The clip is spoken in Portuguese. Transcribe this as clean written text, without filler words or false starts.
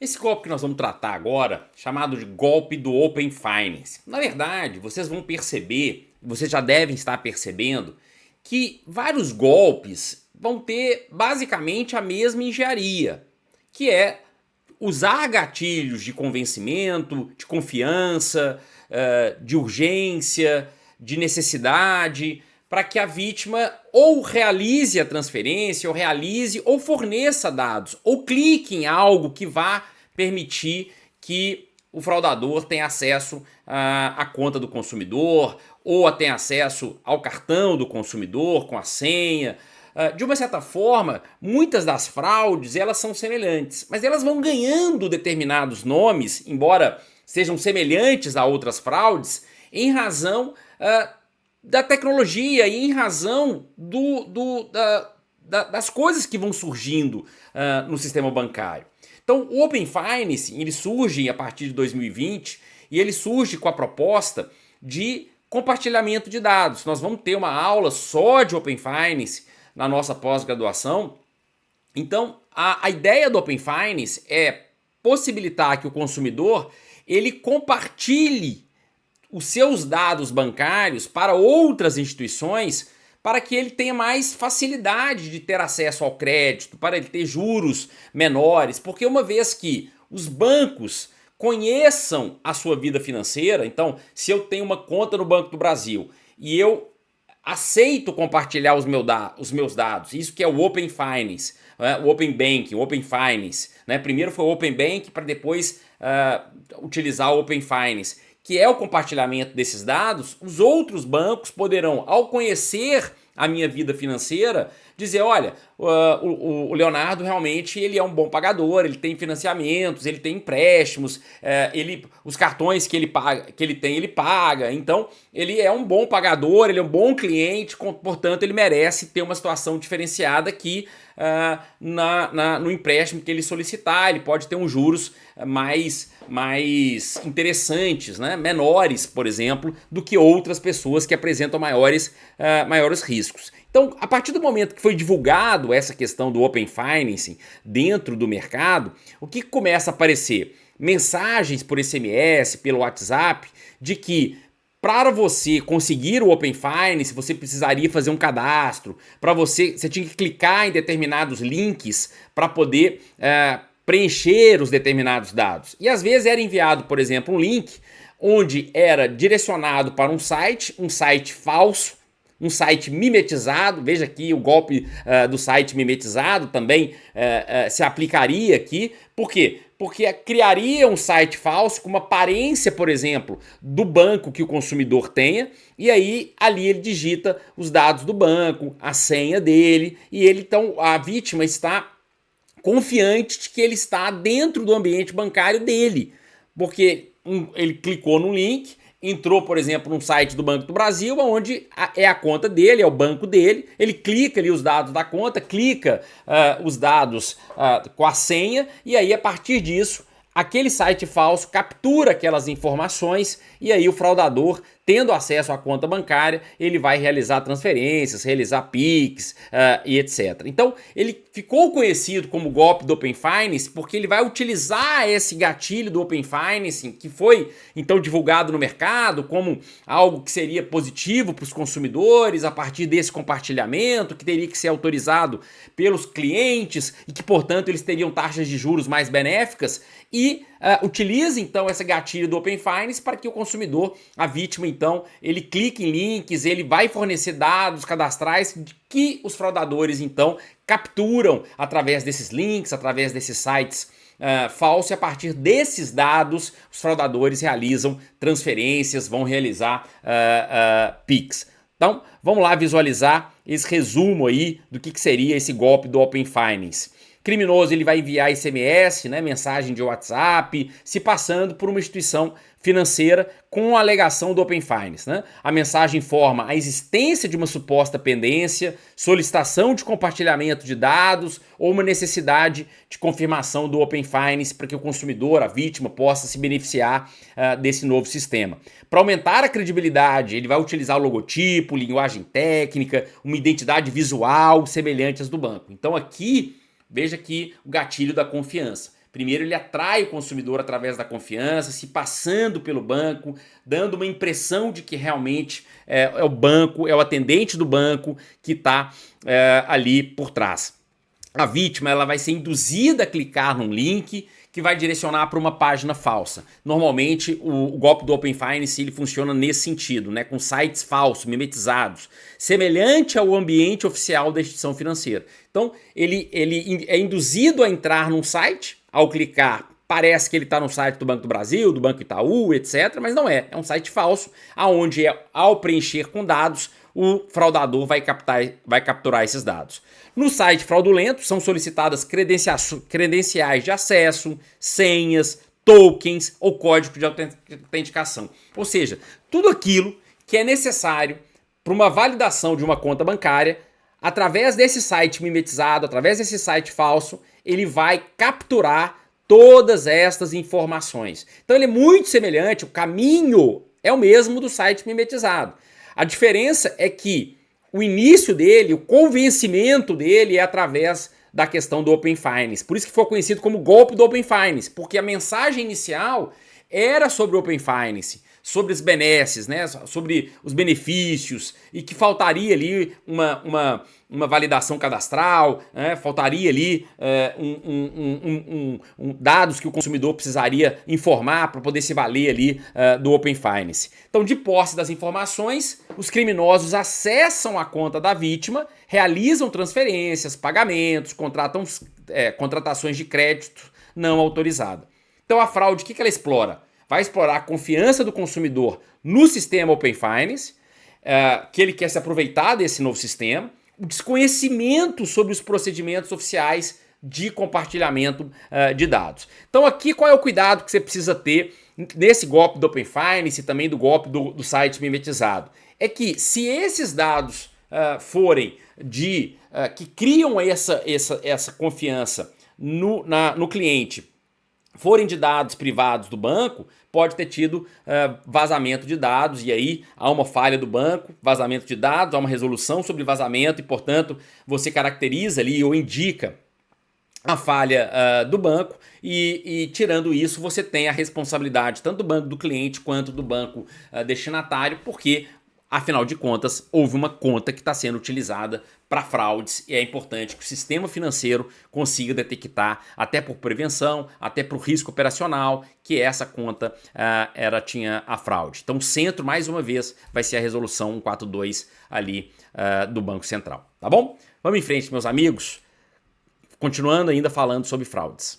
Esse golpe que nós vamos tratar agora, chamado de golpe do Open Finance. Na verdade, vocês vão perceber, vocês já devem estar percebendo, que vários golpes vão ter basicamente a mesma engenharia, que é usar gatilhos de convencimento, de confiança, de urgência, de necessidade, para que a vítima ou realize a transferência, ou realize, ou forneça dados, ou clique em algo que vá permitir que o fraudador tenha acesso à conta do consumidor, ou tenha acesso ao cartão do consumidor com a senha. De uma certa forma, muitas das fraudes elas são semelhantes, mas elas vão ganhando determinados nomes, embora sejam semelhantes a outras fraudes, em razão da tecnologia e em razão das coisas que vão surgindo no sistema bancário. Então, o Open Finance ele surge a partir de 2020 e ele surge com a proposta de compartilhamento de dados. Nós vamos ter uma aula só de Open Finance na nossa pós-graduação. Então, a ideia do Open Finance é possibilitar que o consumidor ele compartilhe os seus dados bancários para outras instituições para que ele tenha mais facilidade de ter acesso ao crédito, para ele ter juros menores, porque uma vez que os bancos conheçam a sua vida financeira, então se eu tenho uma conta no Banco do Brasil e eu aceito compartilhar os meus dados, isso que é o Open Finance, o Open Banking, o Open Finance, né? Primeiro foi o Open Banking para depois utilizar o Open Finance, que é o compartilhamento desses dados. Os outros bancos poderão, ao conhecer a minha vida financeira, dizer, olha, o Leonardo realmente ele é um bom pagador, ele tem financiamentos, ele tem empréstimos, os cartões que ele tem, ele paga, então ele é um bom pagador, ele é um bom cliente, portanto ele merece ter uma situação diferenciada aqui no empréstimo que ele solicitar, ele pode ter uns juros mais interessantes, né? Menores, por exemplo, do que outras pessoas que apresentam maiores riscos. Então, a partir do momento que foi divulgado essa questão do Open Finance dentro do mercado, o que começa a aparecer? Mensagens por SMS, pelo WhatsApp, de que para você conseguir o Open Finance, você precisaria fazer um cadastro. Você tinha que clicar em determinados links para poder preencher os determinados dados. E às vezes era enviado, por exemplo, um link onde era direcionado para um site falso, um site mimetizado. Veja aqui o golpe do site mimetizado também se aplicaria aqui. Por quê? Porque criaria um site falso com uma aparência, por exemplo, do banco que o consumidor tenha, e aí ali ele digita os dados do banco, a senha dele, e então a vítima está confiante de que ele está dentro do ambiente bancário dele, porque ele clicou no link, entrou, por exemplo, num site do Banco do Brasil, onde é a conta dele, é o banco dele, ele clica ali os dados da conta, clica os dados com a senha, e aí a partir disso, aquele site falso captura aquelas informações e aí o fraudador, tendo acesso à conta bancária, ele vai realizar transferências, realizar PIX e etc. Então, ele ficou conhecido como golpe do Open Finance porque ele vai utilizar esse gatilho do Open Finance, que foi então divulgado no mercado como algo que seria positivo para os consumidores a partir desse compartilhamento, que teria que ser autorizado pelos clientes e que, portanto, eles teriam taxas de juros mais benéficas, e utiliza então essa gatilho do Open Finance para que o consumidor, a vítima, então, ele clique em links, ele vai fornecer dados cadastrais que os fraudadores, então, capturam através desses links, através desses sites falsos, e a partir desses dados, os fraudadores realizam transferências, vão realizar PIX. Então, vamos lá visualizar esse resumo aí do que seria esse golpe do Open Finance. Criminoso, ele vai enviar SMS, né, mensagem de WhatsApp, se passando por uma instituição financeira com a alegação do Open Finance, né? A mensagem informa a existência de uma suposta pendência, solicitação de compartilhamento de dados ou uma necessidade de confirmação do Open Finance para que o consumidor, a vítima, possa se beneficiar desse novo sistema. Para aumentar a credibilidade, ele vai utilizar o logotipo, linguagem técnica, uma identidade visual semelhante às do banco. Então aqui, veja aqui o gatilho da confiança. Primeiro ele atrai o consumidor através da confiança, se passando pelo banco, dando uma impressão de que realmente é o banco, é o atendente do banco que está ali por trás. A vítima ela vai ser induzida a clicar num link que vai direcionar para uma página falsa. Normalmente o golpe do Open Finance ele funciona nesse sentido, né, com sites falsos, mimetizados, semelhante ao ambiente oficial da instituição financeira. Então ele é induzido a entrar num site, ao clicar parece que ele está no site do Banco do Brasil, do Banco Itaú, etc, mas não é, é um site falso, aonde ao preencher com dados, o fraudador vai capturar esses dados. No site fraudulento são solicitadas credenciais de acesso, senhas, tokens ou código de autenticação. Ou seja, tudo aquilo que é necessário para uma validação de uma conta bancária, através desse site mimetizado, através desse site falso, ele vai capturar todas estas informações. Então ele é muito semelhante, o caminho é o mesmo do site mimetizado. A diferença é que o início dele, o convencimento dele é através da questão do Open Finance. Por isso que foi conhecido como golpe do Open Finance, porque a mensagem inicial era sobre o Open Finance, sobre as benesses, né, sobre os benefícios, e que faltaria ali uma validação cadastral, né, faltaria ali dados que o consumidor precisaria informar para poder se valer ali do Open Finance. Então, de posse das informações, os criminosos acessam a conta da vítima, realizam transferências, pagamentos, contratações de crédito não autorizada. Então a fraude, o que ela explora? Vai explorar a confiança do consumidor no sistema Open Finance, que ele quer se aproveitar desse novo sistema, o desconhecimento sobre os procedimentos oficiais de compartilhamento de dados. Então aqui qual é o cuidado que você precisa ter nesse golpe do Open Finance e também do golpe do site mimetizado? É que se esses dados forem que criam essa confiança no cliente, forem de dados privados do banco, pode ter tido vazamento de dados, e aí há uma falha do banco, vazamento de dados, há uma resolução sobre vazamento e, portanto, você caracteriza ali ou indica a falha do banco e tirando isso você tem a responsabilidade tanto do banco do cliente quanto do banco destinatário, porque afinal de contas, houve uma conta que está sendo utilizada para fraudes e é importante que o sistema financeiro consiga detectar, até por prevenção, até por risco operacional, que essa conta tinha a fraude. Então o centro, mais uma vez, vai ser a resolução 142 ali do Banco Central. Tá bom? Vamos em frente, meus amigos. Continuando ainda falando sobre fraudes.